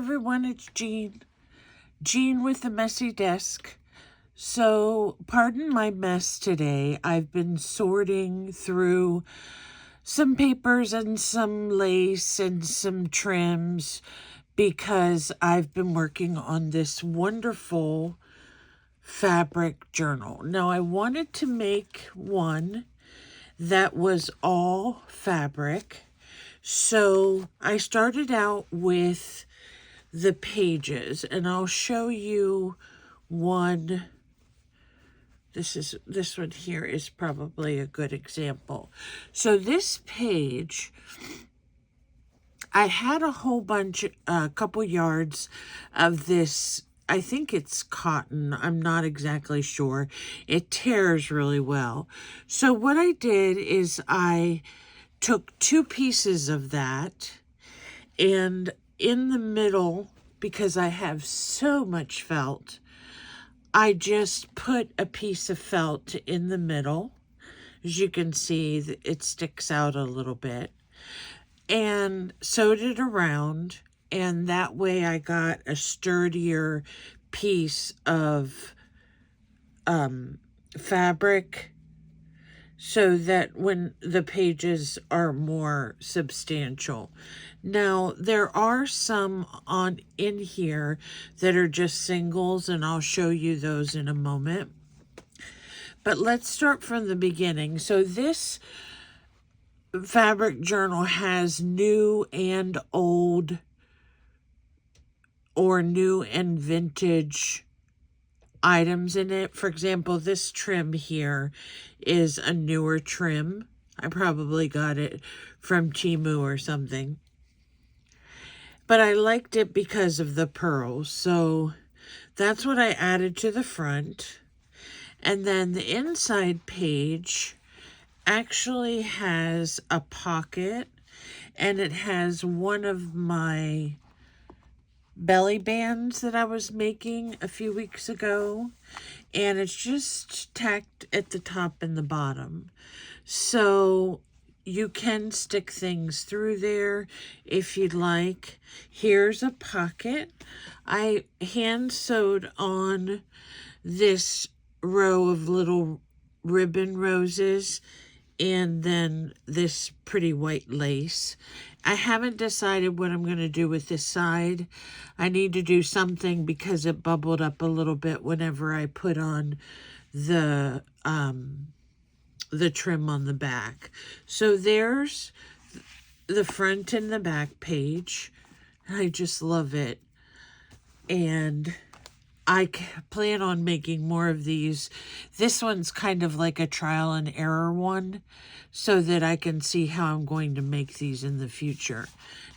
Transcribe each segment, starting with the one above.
everyone, it's Jean. Jean with the messy desk. So, pardon my mess today. I've been sorting through some papers and some lace and some trims because I've been working on this wonderful fabric journal. Now, I wanted to make one that was all fabric. So I started out with the pages, and I'll show you one. This one here is probably a good example. So this page, I had a whole bunch, a couple yards of this. I think it's cotton. I'm not exactly sure. It tears really well. So what I did is I took two pieces of that, and in the middle, because I have so much felt, I just put a piece of felt in the middle. As you can see, it sticks out a little bit, and sewed it around, and that way I got a sturdier piece of fabric, so that when the pages are more substantial. Now, there are some in here that are just singles, and I'll show you those in a moment. But let's start from the beginning. So this fabric journal has new and old, or new and vintage items in it. For example, this trim here is a newer trim. I probably got it from Temu or something. But I liked it because of the pearls. So that's what I added to the front. And then the inside page actually has a pocket, and it has one of my belly bands that I was making a few weeks ago, and it's just tacked at the top and the bottom. So you can stick things through there if you'd like. Here's a pocket. I hand sewed on this row of little ribbon roses, and then this pretty white lace. I haven't decided what I'm going to do with this side. I need to do something because it bubbled up a little bit whenever I put on the trim on the back. So there's the front and the back page. I just love it. And I plan on making more of these. This one's kind of like a trial and error one, so that I can see how I'm going to make these in the future.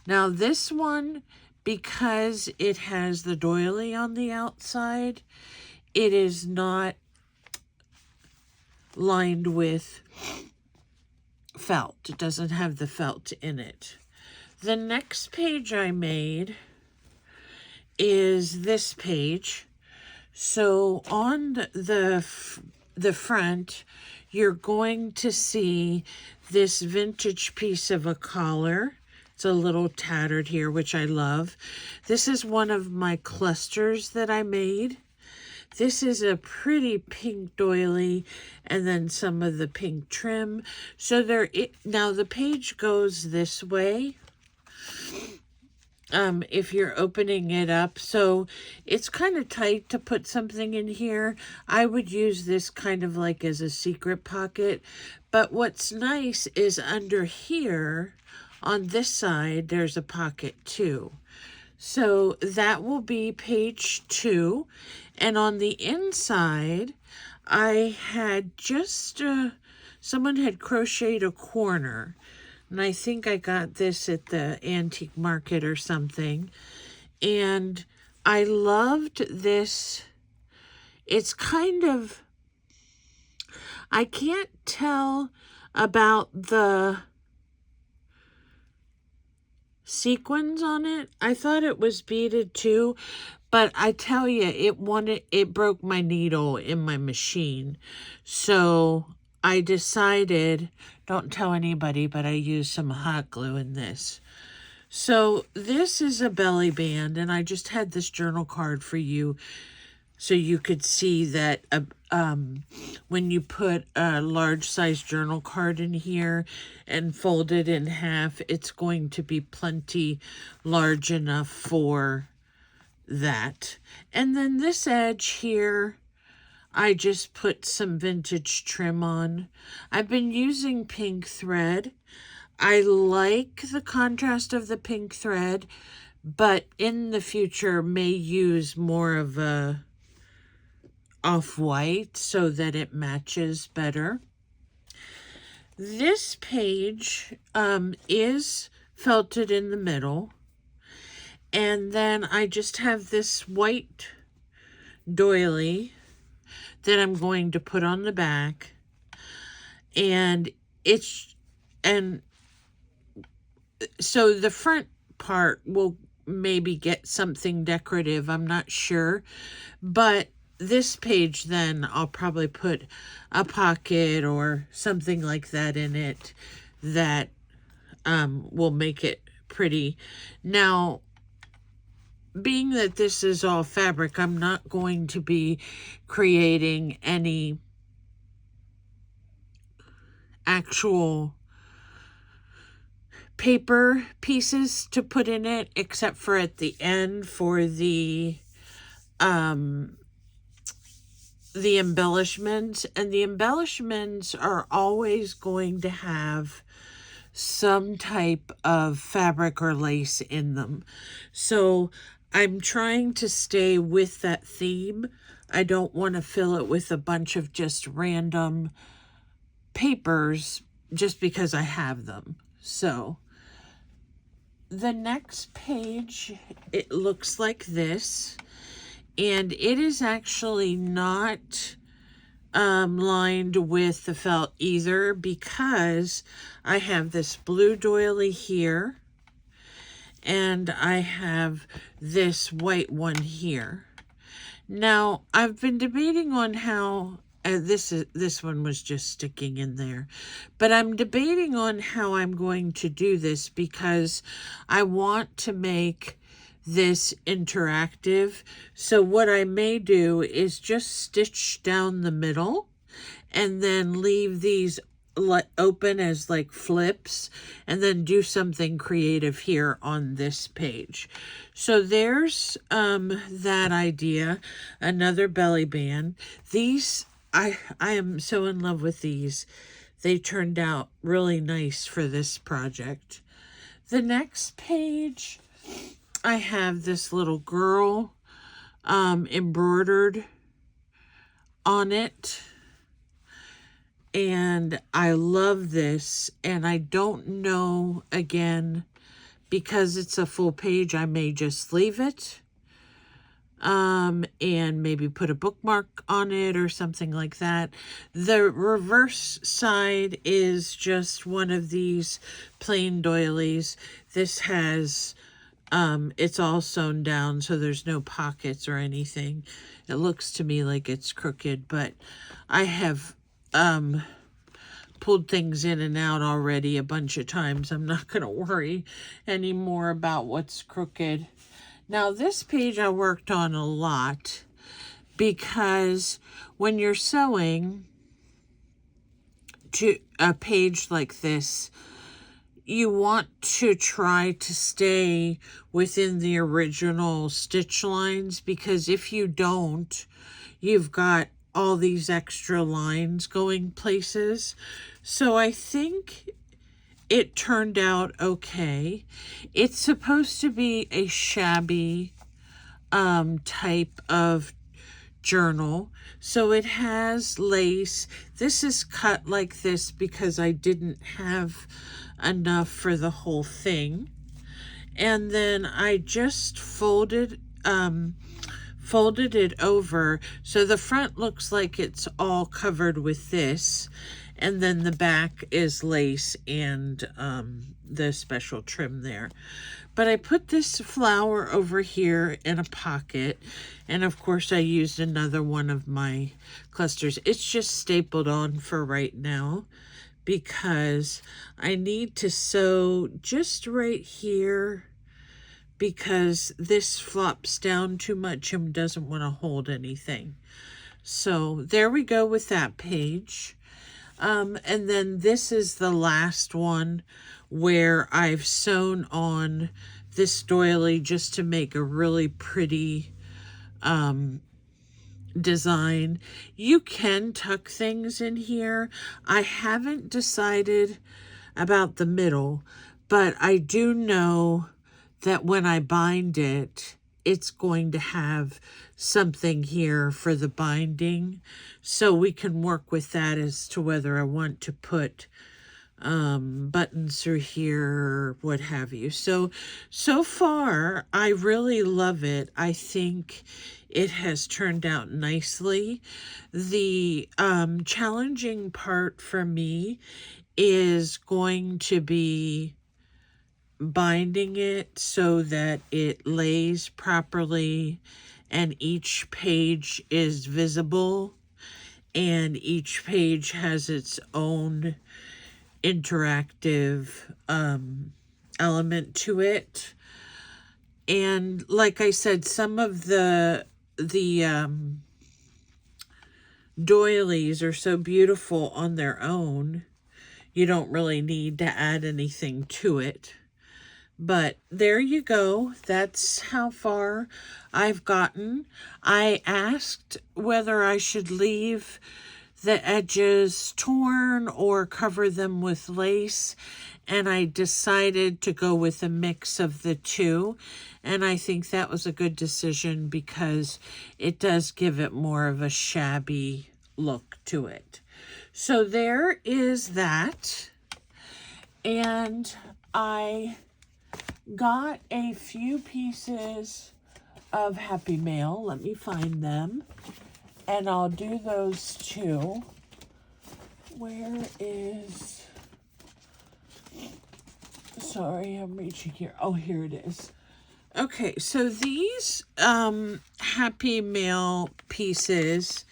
Now this one, because it has the doily on the outside, it is not lined with felt. It doesn't have the felt in it. The next page I made is this page. So on the front, you're going to see this vintage piece of a collar. It's a little tattered here, which I love. This is one of my clusters that I made. This is a pretty pink doily, and then some of the pink trim. So now the page goes this way. If you're opening it up, so it's kind of tight to put something in here. I would use this kind of like as a secret pocket, but what's nice is under here on this side there's a pocket too. So that will be page 2, and on the inside I had just someone had crocheted a corner. And I think I got this at the antique market or something. And I loved this. It's kind of, I can't tell about the sequins on it. I thought it was beaded too, but I tell you, it broke my needle in my machine. So I decided, don't tell anybody, but I used some hot glue in this. So this is a belly band, and I just had this journal card for you so you could see that when you put a large size journal card in here and fold it in half, it's going to be plenty large enough for that. And then this edge here, I just put some vintage trim on. I've been using pink thread. I like the contrast of the pink thread, but in the future may use more of a off-white so that it matches better. This page is felted in the middle, and then I just have this white doily that I'm going to put on the back, and so the front part will maybe get something decorative, I'm not sure, but this page then I'll probably put a pocket or something like that in it that will make it pretty. Now, being that this is all fabric, I'm not going to be creating any actual paper pieces to put in it, except for at the end for the embellishments. And the embellishments are always going to have some type of fabric or lace in them. So I'm trying to stay with that theme. I don't want to fill it with a bunch of just random papers just because I have them. So the next page, it looks like this, and it is actually not lined with the felt either, because I have this blue doily here and I have this white one here. Now, I've been debating on how this one was just sticking in there, but I'm debating on how I'm going to do this, because I want to make this interactive. So what I may do is just stitch down the middle and then leave these open as like flips, and then do something creative here on this page. So there's that idea. Another belly band. These, I am so in love with these. They turned out really nice for this project. The next page, I have this little girl embroidered on it, and I love this. And I don't know, again, because it's a full page, I may just leave it and maybe put a bookmark on it or something like that. The reverse side is just one of these plain doilies. This has it's all sewn down, so there's no pockets or anything. It looks to me like it's crooked, but I have pulled things in and out already a bunch of times. I'm not going to worry anymore about what's crooked. Now, this page I worked on a lot, because when you're sewing to a page like this, you want to try to stay within the original stitch lines, because if you don't, you've got all these extra lines going places. So I think it turned out okay. It's supposed to be a shabby type of journal. So it has lace. This is cut like this because I didn't have enough for the whole thing. And then I just folded it over, so the front looks like it's all covered with this, and then the back is lace and the special trim there. But I put this flower over here in a pocket, and of course I used another one of my clusters. It's just stapled on for right now, because I need to sew just right here because this flops down too much and doesn't want to hold anything. So there we go with that page. And then this is the last one where I've sewn on this doily just to make a really pretty design. You can tuck things in here. I haven't decided about the middle, but I do know that when I bind it, it's going to have something here for the binding, so we can work with that as to whether I want to put buttons through here or what have you. So far, I really love it. I think it has turned out nicely. The challenging part for me is going to be binding it so that it lays properly and each page is visible and each page has its own interactive element to it. And like I said, some of the doilies are so beautiful on their own, you don't really need to add anything to it. But there you go. That's how far I've gotten. I asked whether I should leave the edges torn or cover them with lace, and I decided to go with a mix of the two, and I think that was a good decision because it does give it more of a shabby look to it. So there is that, and I got a few pieces of Happy Mail. Let me find them. And I'll do those too. Where is... Sorry, I'm reaching here. Oh, here it is. Okay, so these Happy Mail pieces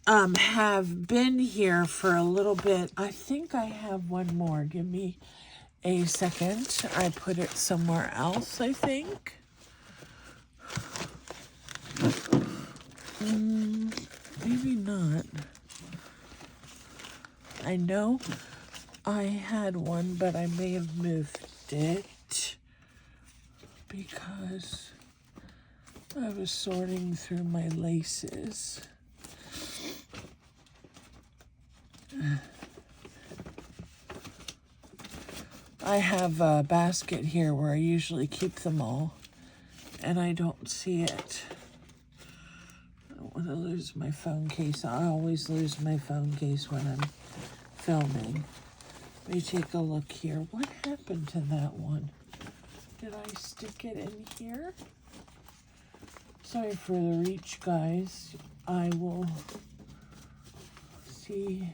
have been here for a little bit. I think I have one more. Give me a second. I put it somewhere else, I think. Maybe not. I know I had one, but I may have moved it because I was sorting through my laces. I have a basket here where I usually keep them all, and I don't see it. I don't want to lose my phone case. I always lose my phone case when I'm filming. Let me take a look here. What happened to that one? Did I stick it in here? Sorry for the reach, guys. I will see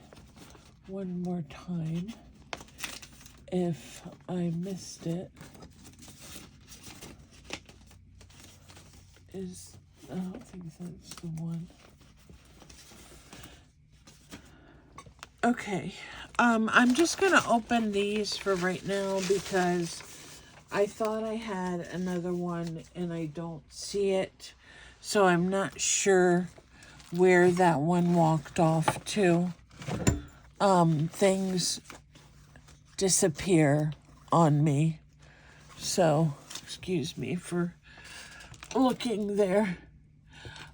one more time if I missed it. I don't think that's the one. Okay, I'm just gonna open these for right now because I thought I had another one and I don't see it, so I'm not sure where that one walked off to. Things disappear on me, so excuse me for looking there.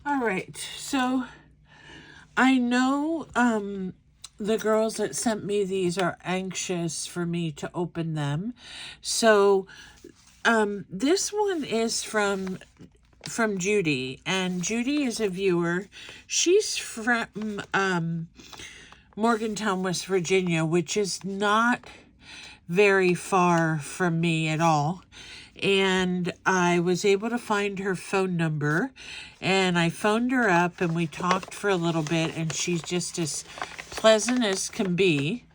All right, so I know the girls that sent me these are anxious for me to open them. So this one is from Judy, and Judy is a viewer. She's from Morgantown, West Virginia, which is not very far from me at all. And I was able to find her phone number, and I phoned her up and we talked for a little bit, and she's just as pleasant as can be.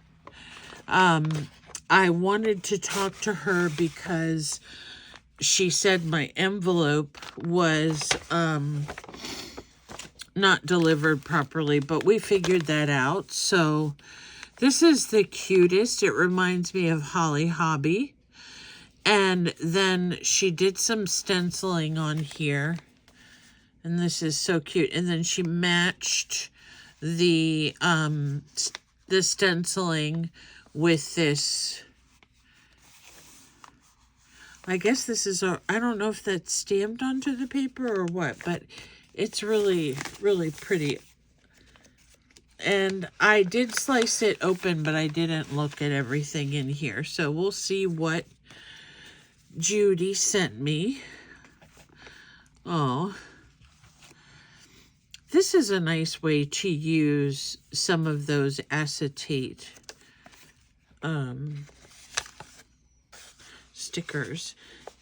I wanted to talk to her because she said my envelope was not delivered properly, but we figured that out. So this is the cutest. It reminds me of Holly Hobby. And then she did some stenciling on here. And this is so cute. And then she matched the stenciling with this. I guess this is I don't know if that's stamped onto the paper or what, but it's really, really pretty. And I did slice it open, but I didn't look at everything in here. So we'll see what Judy sent me. Oh, this is a nice way to use some of those acetate stickers.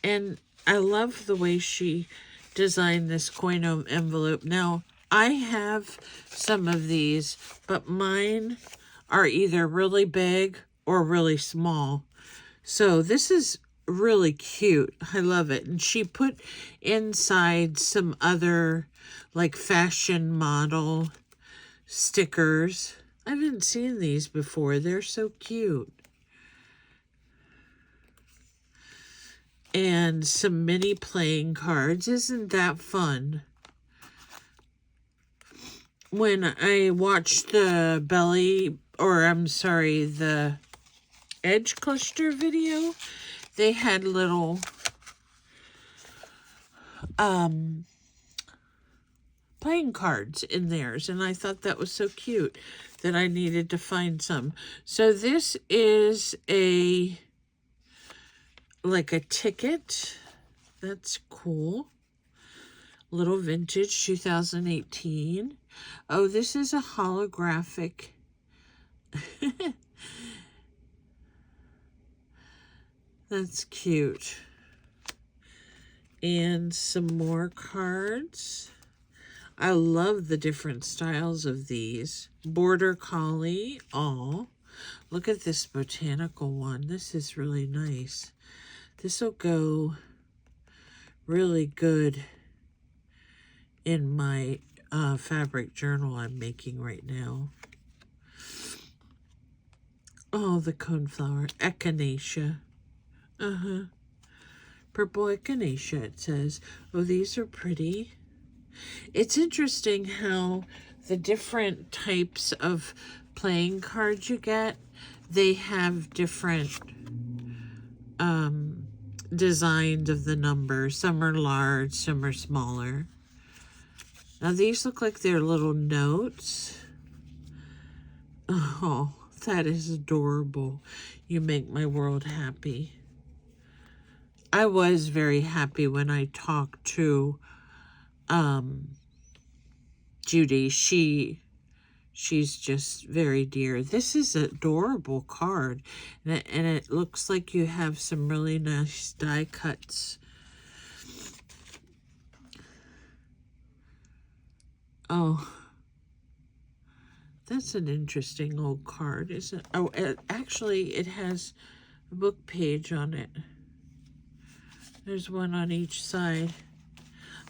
And I love the way she designed this coin envelope. Now, I have some of these, but mine are either really big or really small. So this is really cute. I love it. And she put inside some other like fashion model stickers. I haven't seen these before. They're so cute. And some mini playing cards. Isn't that fun? When I watched the the edge cluster video, they had little playing cards in theirs, and I thought that was so cute that I needed to find some. So this is like a ticket. That's cool. Little vintage 2018. Oh, this is a holographic. That's cute. And some more cards. I love the different styles of these. Border Collie. Oh, look at this botanical one. This is really nice. This will go really good in my fabric journal I'm making right now. Oh, the coneflower. Echinacea. Purple echinacea, it says. Oh, these are pretty. It's interesting how the different types of playing cards you get, they have different designs of the numbers. Some are large, some are smaller. Now these look like they're little notes. Oh, that is adorable. You make my world happy. I was very happy when I talked to Judy. She's just very dear. This is an adorable card. And it looks like you have some really nice die cuts. Oh, that's an interesting old card, isn't it? Oh, actually, it has a book page on it. There's one on each side.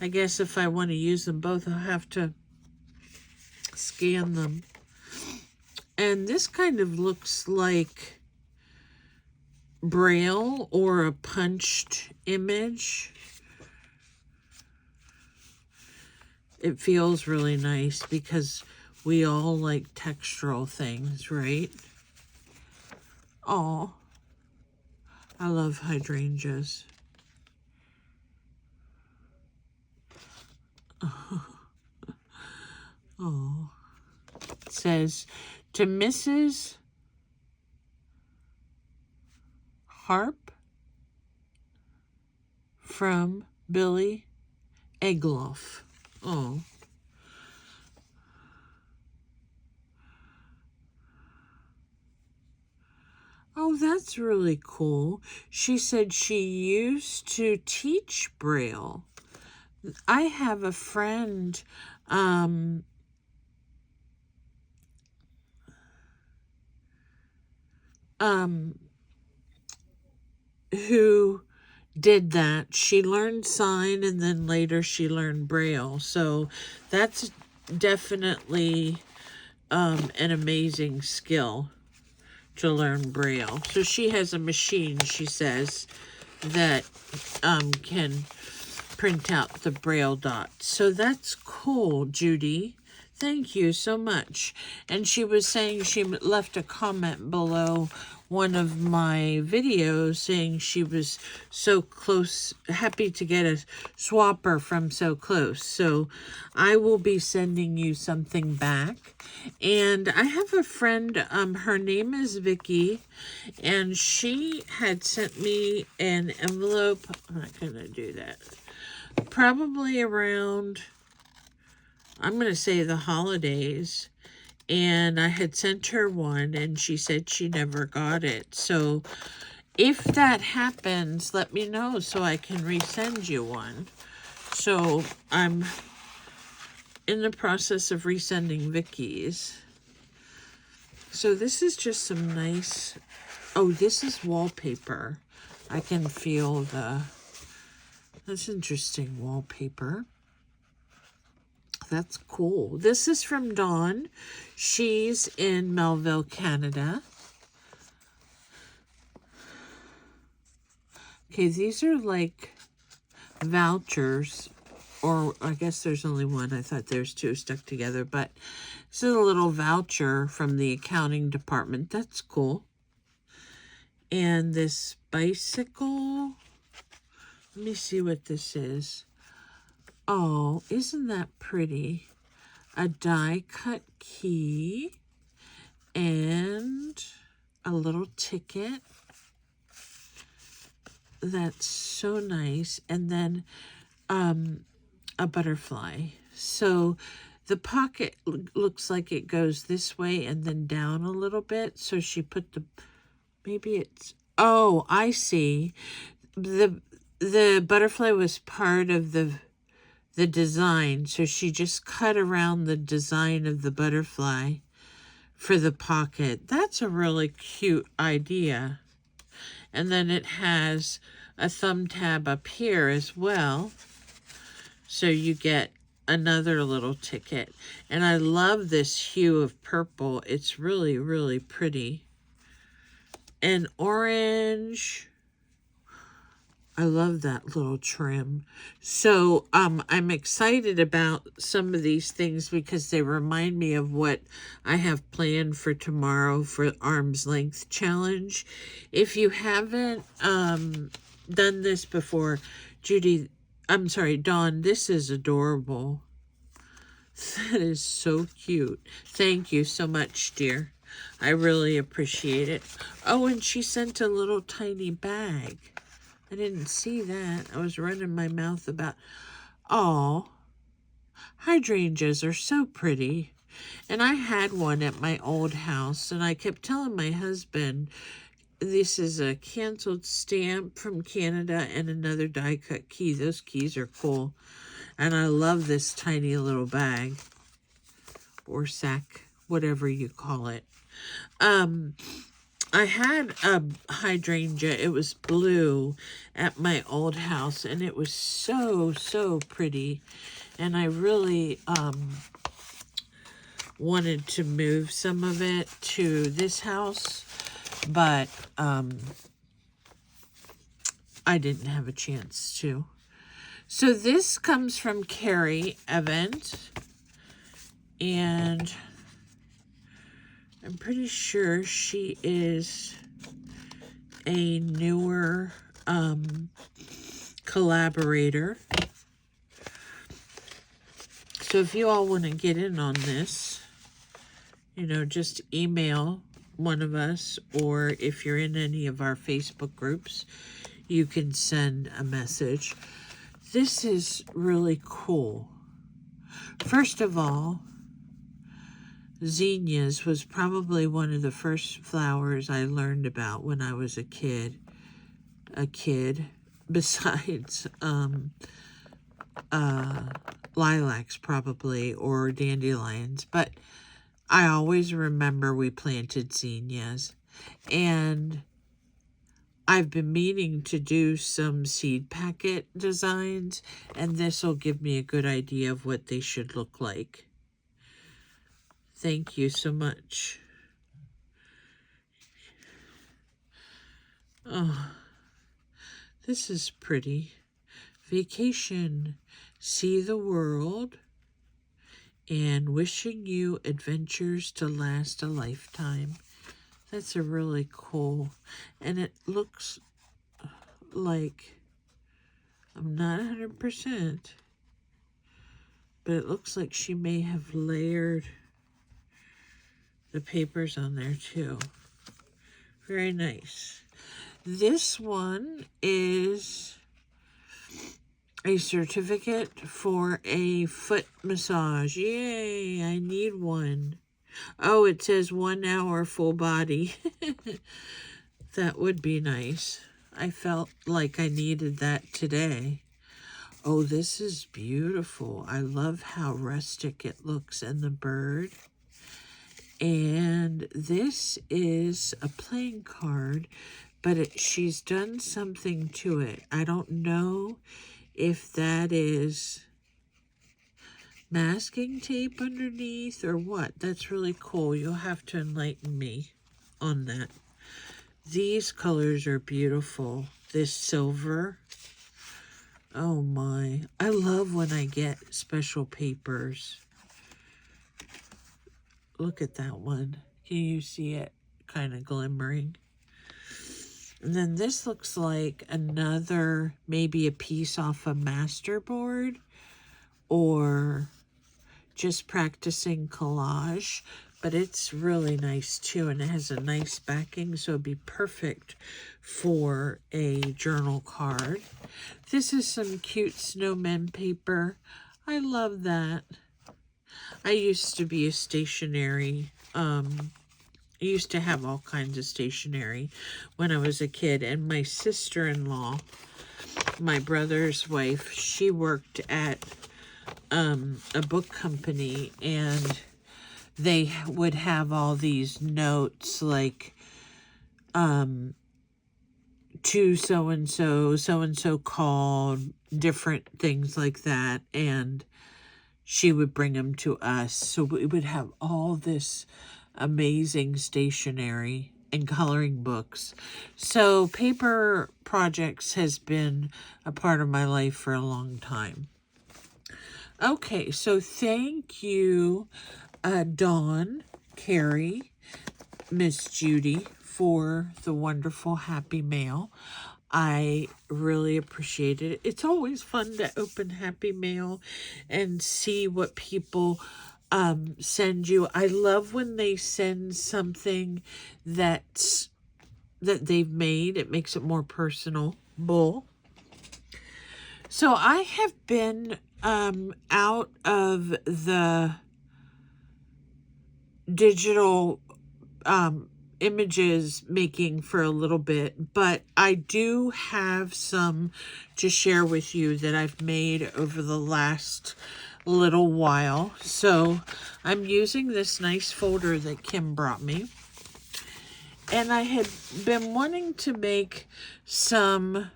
I guess if I want to use them both, I'll have to scan them. And this kind of looks like Braille or a punched image. It feels really nice because we all like textural things, right? Oh, I love hydrangeas. Oh, it says, to Mrs. Harp from Billy Egloff. Oh. Oh, that's really cool. She said she used to teach Braille. I have a friend, who did that. She learned sign and then later she learned Braille. So that's definitely an amazing skill to learn Braille. So she has a machine, she says, that can print out the Braille dots. So that's cool, Judy. Thank you so much. And she was saying she left a comment below one of my videos saying she was so close, happy to get a swapper from so close. So I will be sending you something back. And I have a friend, her name is Vicky, and she had sent me an envelope. I'm not going to do that. Probably around, I'm going to say the holidays, and I had sent her one, and she said she never got it. So if that happens, let me know so I can resend you one. So I'm in the process of resending Vicky's. So this is just some nice, oh, this is wallpaper. I can feel that's interesting wallpaper. That's cool. This is from Dawn. She's in Melville, Canada. Okay, these are like vouchers, or I guess there's only one. I thought there's two stuck together, but this is a little voucher from the accounting department. That's cool. And this bicycle, let me see what this is. Oh, isn't that pretty? A die cut key and a little ticket. That's so nice. And then a butterfly. So the pocket looks like it goes this way and then down a little bit. So she put maybe it's, oh, I see. The butterfly was part of the design, so she just cut around the design of the butterfly for the pocket. That's a really cute idea. And then it has a thumb tab up here as well, so you get another little ticket. And I love this hue of purple. It's really, really pretty. And orange, I love that little trim. So I'm excited about some of these things because they remind me of what I have planned for tomorrow for Arm's Length Challenge. If you haven't done this before, Dawn, this is adorable. That is so cute. Thank you so much, dear. I really appreciate it. Oh, and she sent a little tiny bag. I didn't see that. I was running my mouth about, oh, hydrangeas are so pretty. And I had one at my old house, and I kept telling my husband, this is a canceled stamp from Canada and another die-cut key. Those keys are cool. And I love this tiny little bag or sack, whatever you call it. I had a hydrangea, it was blue, at my old house, and it was so, so pretty. And I really wanted to move some of it to this house, but I didn't have a chance to. So this comes from Carrie Evans, and I'm pretty sure she is a newer collaborator. So if you all want to get in on this, you know, just email one of us, or if you're in any of our Facebook groups, you can send a message. This is really cool. First of all, zinnias was probably one of the first flowers I learned about when I was a kid, besides lilacs probably, or dandelions, but I always remember we planted zinnias. And I've been meaning to do some seed packet designs, and this will give me a good idea of what they should look like. Thank you so much. Oh, This is pretty. Vacation. See the world. And wishing you adventures to last a lifetime. That's a really cool. And it looks like, I'm not 100%, but it looks like she may have layered the papers on there too. Very nice. This one is a certificate for a foot massage. Yay, I need one. Oh, it says 1 hour full body. That would be nice. I felt like I needed that today. Oh, this is beautiful. I love how rustic it looks and the bird. And this is a playing card, but she's done something to it. I don't know if that is masking tape underneath or what. That's really cool. You'll have to enlighten me on that. These colors are beautiful. This silver. Oh my. I love when I get special papers. Look at that one. Can you see it kind of glimmering? And then this looks like another, maybe a piece off a masterboard or just practicing collage, but it's really nice too, and it has a nice backing, so it'd be perfect for a journal card. This is some cute snowman paper. I love that. I used to be a stationery, I used to have all kinds of stationery when I was a kid, and my sister-in-law, my brother's wife, she worked at a book company, and they would have all these notes like to so-and-so, so-and-so called, different things like that, and she would bring them to us. So we would have all this amazing stationery and coloring books. So paper projects has been a part of my life for a long time. Okay, so thank you, Dawn, Carrie, Miss Judy, for the wonderful Happy Mail. I really appreciate it. It's always fun to open Happy Mail and see what people send you. I love when they send something that they've made. It makes it more personal. So I have been out of the digital images making for a little bit, but I do have some to share with you that I've made over the last little while. So I'm using this nice folder that Kim brought me, and I had been wanting to make some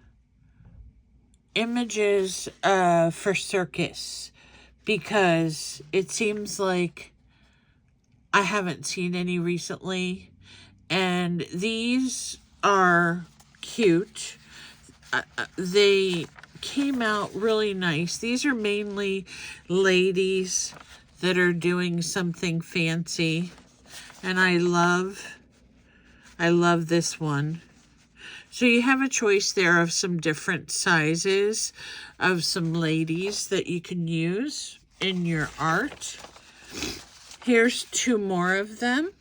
images for circus, because it seems like I haven't seen any recently. And these are cute. They came out really nice. These are mainly ladies that are doing something fancy. And I love this one. So you have a choice there of some different sizes of some ladies that you can use in your art. Here's 2 more of them.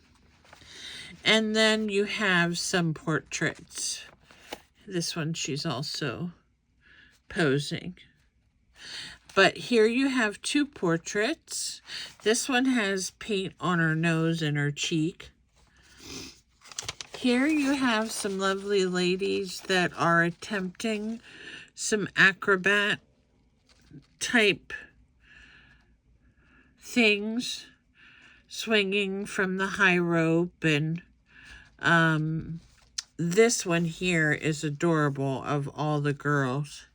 And then you have some portraits. This one, she's also posing. But here you have 2 portraits. This one has paint on her nose and her cheek. Here you have some lovely ladies that are attempting some acrobat type things, swinging from the high rope. And this one here is adorable, of all the girls.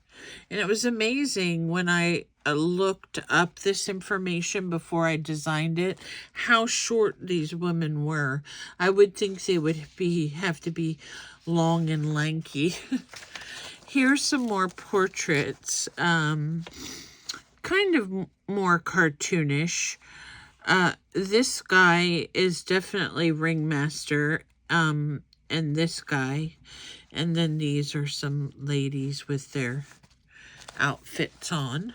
And it was amazing when I looked up this information before I designed it, how short these women were. I would think they would have to be long and lanky. Here's some more portraits, kind of more cartoonish. This guy is definitely Ringmaster, and this guy. And then these are some ladies with their outfits on.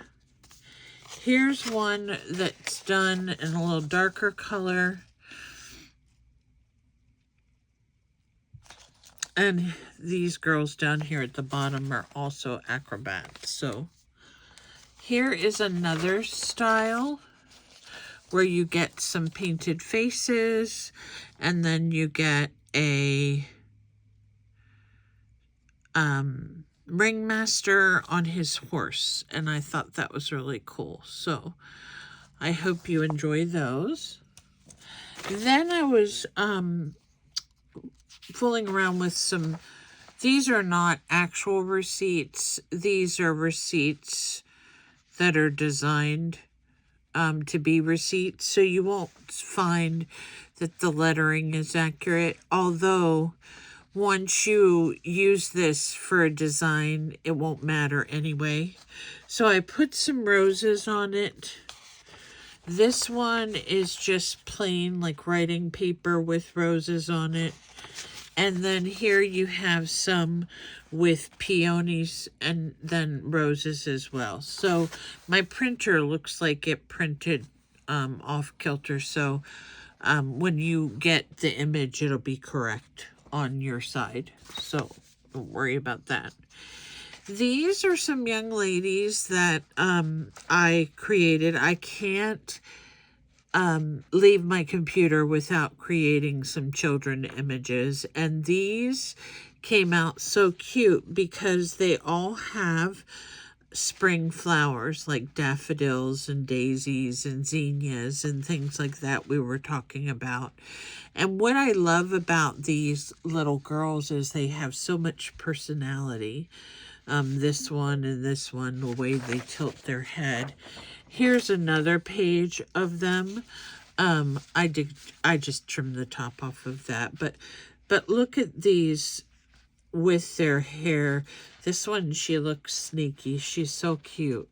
Here's one that's done in a little darker color. And these girls down here at the bottom are also acrobats. So here is another style where you get some painted faces, and then you get a ringmaster on his horse, and I thought that was really cool. So I hope you enjoy those. Then I was fooling around with some, these are not actual receipts. These are receipts that are designed to be receipts, so you won't find that the lettering is accurate, although once you use this for a design, it won't matter anyway. So I put some roses on it. This one is just plain like writing paper with roses on it. And then here you have some with peonies and then roses as well. So my printer looks like it printed off kilter. So when you get the image, it'll be correct on your side, so don't worry about that. These are some young ladies that I created. I can't leave my computer without creating some children images, and these came out so cute because they all have spring flowers like daffodils and daisies and zinnias and things like that we were talking about. And what I love about these little girls is they have so much personality. This one and this one, the way they tilt their head. Here's another page of them. I just trimmed the top off of that, but look at these with their hair. This one, she looks sneaky. She's so cute.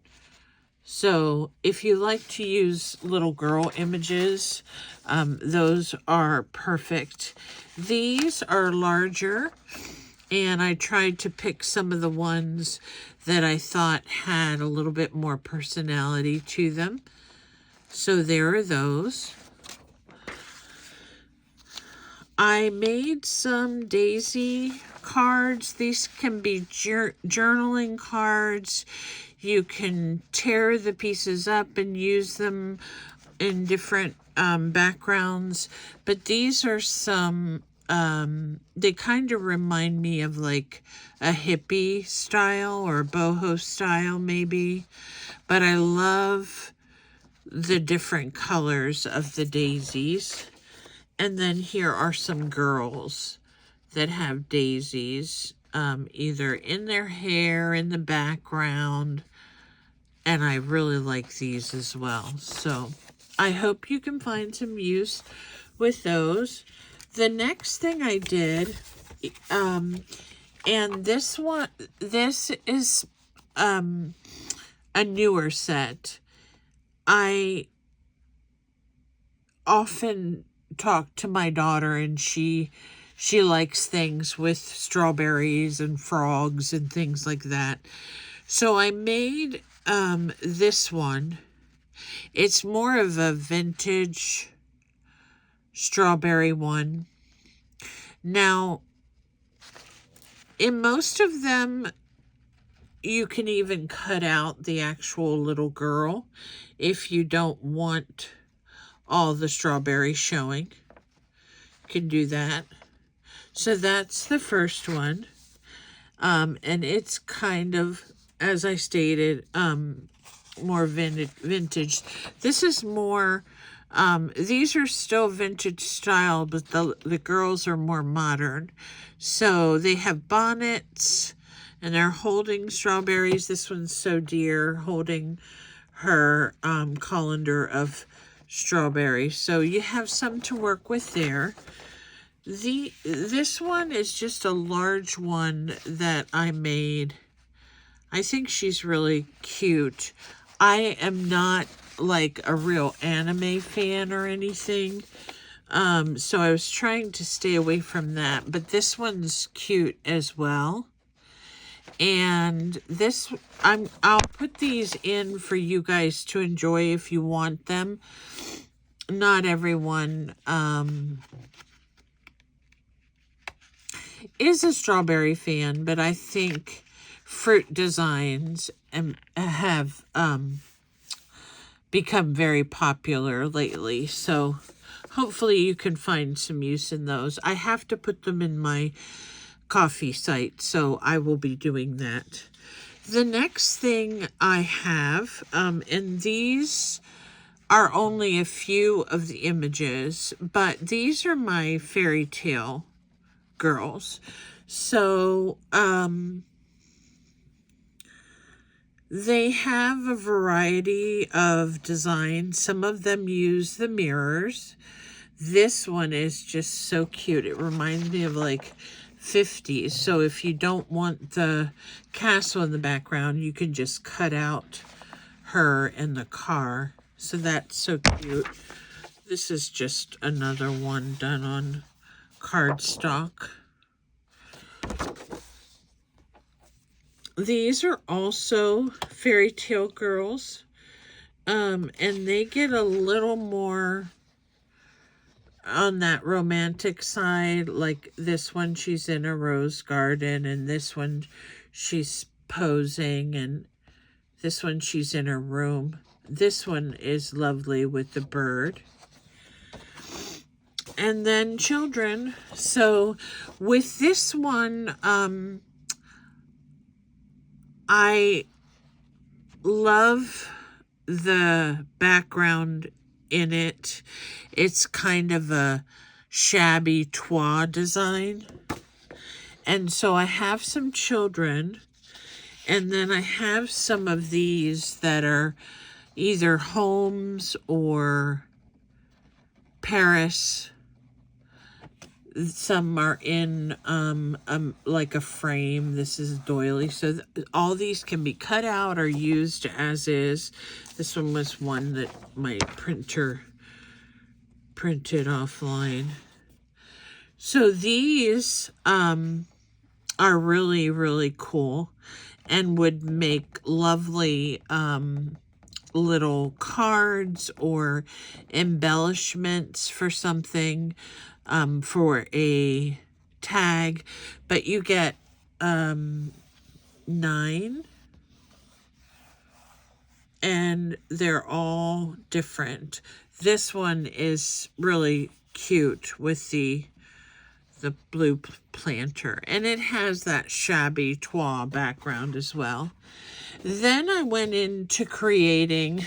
So if you like to use little girl images, those are perfect. These are larger, and I tried to pick some of the ones that I thought had a little bit more personality to them. So there are those. I made some daisy cards. These can be journaling cards. You can tear the pieces up and use them in different backgrounds. But these are some, they kind of remind me of like a hippie style or boho style maybe. But I love the different colors of the daisies. And then here are some girls that have daisies either in their hair, in the background, and I really like these as well. So I hope you can find some use with those. The next thing I did, and this is a newer set. I often talk to my daughter, and she likes things with strawberries and frogs and things like that. So I made this one. It's more of a vintage strawberry one. Now, in most of them, you can even cut out the actual little girl if you don't want all the strawberries showing. You can do that. So that's the first one. And it's kind of, as I stated, more vintage. This is more, these are still vintage style, but the girls are more modern. So they have bonnets, and they're holding strawberries. This one's so dear, holding her colander of strawberries. So you have some to work with there. This one is just a large one that I made I think she's really cute. I am not like a real anime fan or anything. So I was trying to stay away from that, but this one's cute as well. And this, I'll put these in for you guys to enjoy if you want them. Not everyone is a strawberry fan, but I think fruit designs have become very popular lately. So hopefully you can find some use in those. I have to put them in my coffee site, so I will be doing that. The next thing I have, and these are only a few of the images, but these are my fairy tale girls. So, they have a variety of designs. Some of them use the mirrors. This one is just so cute. It reminds me of like 50s. So if you don't want the castle in the background, you can just cut out her and the car. So that's so cute. This is just another one done on cardstock. These are also fairy tale girls. And they get a little more on that romantic side. Like this one, she's in a rose garden, and this one, she's posing, and this one, she's in her room. This one is lovely with the bird. And then children. So with this one, I love the background in it. It's kind of a shabby toit design. And so I have some children, and then I have some of these that are either homes or Paris. Some are in like a frame. This is doily. So all these can be cut out or used as is. This one was one that my printer printed offline. So these are really, really cool and would make lovely little cards or embellishments for something, for a tag. But you get 9, and they're all different. This one is really cute with the blue planter, and it has that shabby toit background as well. Then I went into creating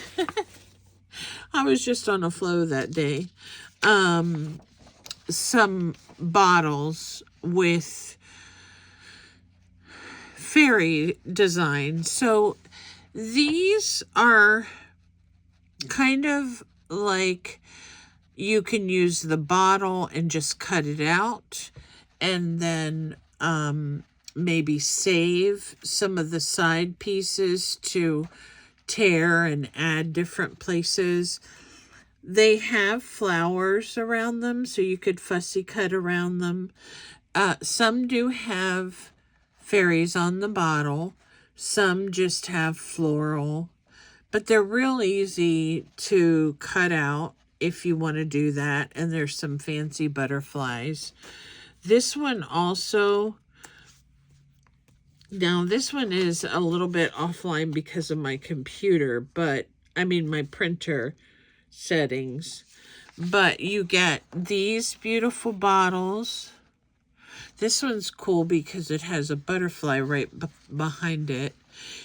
I was just on a flow that day. Some bottles with fairy design. So these are kind of like, you can use the bottle and just cut it out, and then maybe save some of the side pieces to tear and add different places. They have flowers around them, so you could fussy cut around them. Some do have fairies on the bottle. Some just have floral. But they're real easy to cut out if you want to do that. And there's some fancy butterflies. This one also... Now, this one is a little bit offline because of my computer, but... I mean, my printer settings. But you get these beautiful bottles. This one's cool because it has a butterfly right behind it.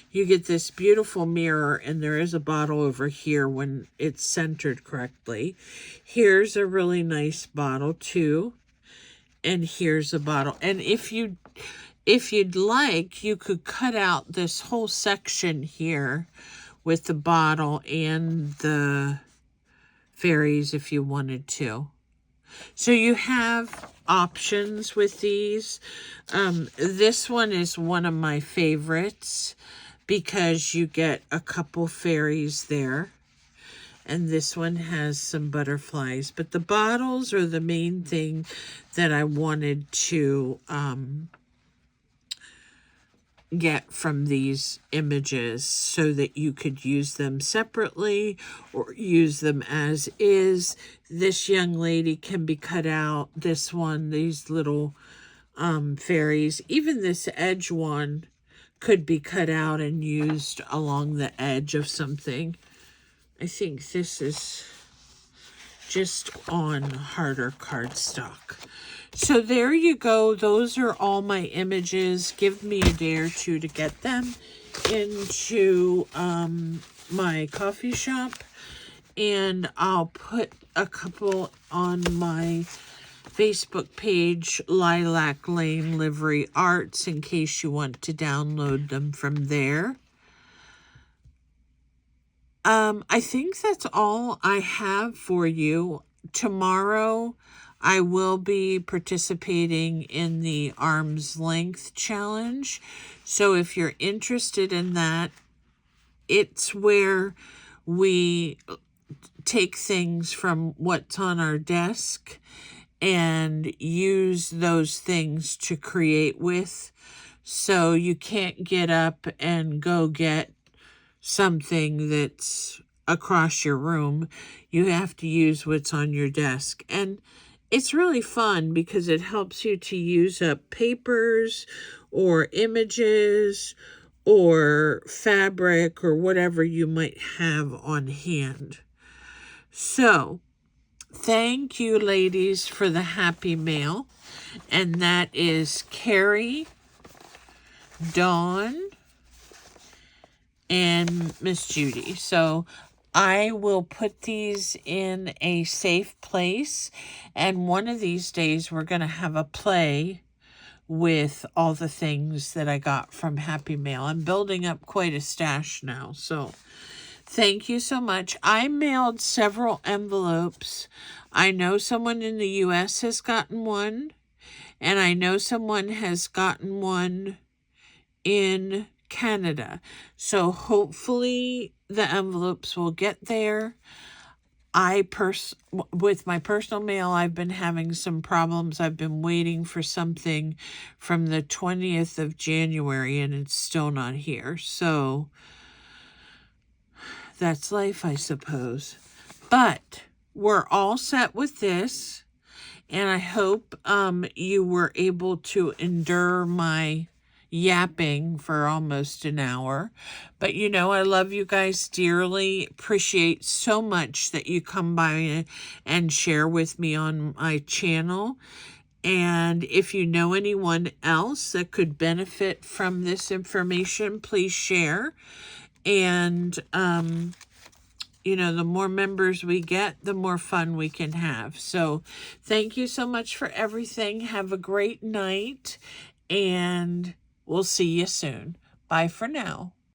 You get this beautiful mirror, and there is a bottle over here when it's centered correctly. Here's a really nice bottle too. And here's a bottle. And if you'd like, you could cut out this whole section here with the bottle and the fairies if you wanted to. So you have options with these. This one is one of my favorites. because you get a couple fairies there. And this one has some butterflies. But the bottles are the main thing that I wanted to get from these images so that you could use them separately or use them as is. This young lady can be cut out. This one, these little fairies, even this edge one could be cut out and used along the edge of something. I think this is just on harder cardstock. So there you go. Those are all my images. Give me a day or two to get them into my coffee shop. And I'll put a couple on my Facebook page, Lilac Lane Livery Arts, in case you want to download them from there. I think that's all I have for you. Tomorrow, I will be participating in the Arm's Length Challenge. So if you're interested in that, it's where we take things from what's on our desk and use those things to create with. So you can't get up and go get something that's across your room. You have to use what's on your desk. And it's really fun because it helps you to use up papers or images or fabric or whatever you might have on hand. So, thank you, ladies, for the happy mail. And that is Carrie, Dawn, and Miss Judy. So I will put these in a safe place, and one of these days we're going to have a play with all the things that I got from Happy Mail. I'm building up quite a stash now, so thank you so much. I mailed several envelopes. I know someone in the U.S. has gotten one, and I know someone has gotten one in Canada. So hopefully the envelopes will get there. With my personal mail, I've been having some problems. I've been waiting for something from the 20th of January and it's still not here. So that's life, I suppose. But we're all set with this, and I hope you were able to endure my yapping for almost an hour. But you know, I love you guys dearly. Appreciate so much that you come by and share with me on my channel. And if you know anyone else that could benefit from this information, please share. And you know, the more members we get, the more fun we can have. So thank you so much for everything. Have a great night, and we'll see you soon. Bye for now.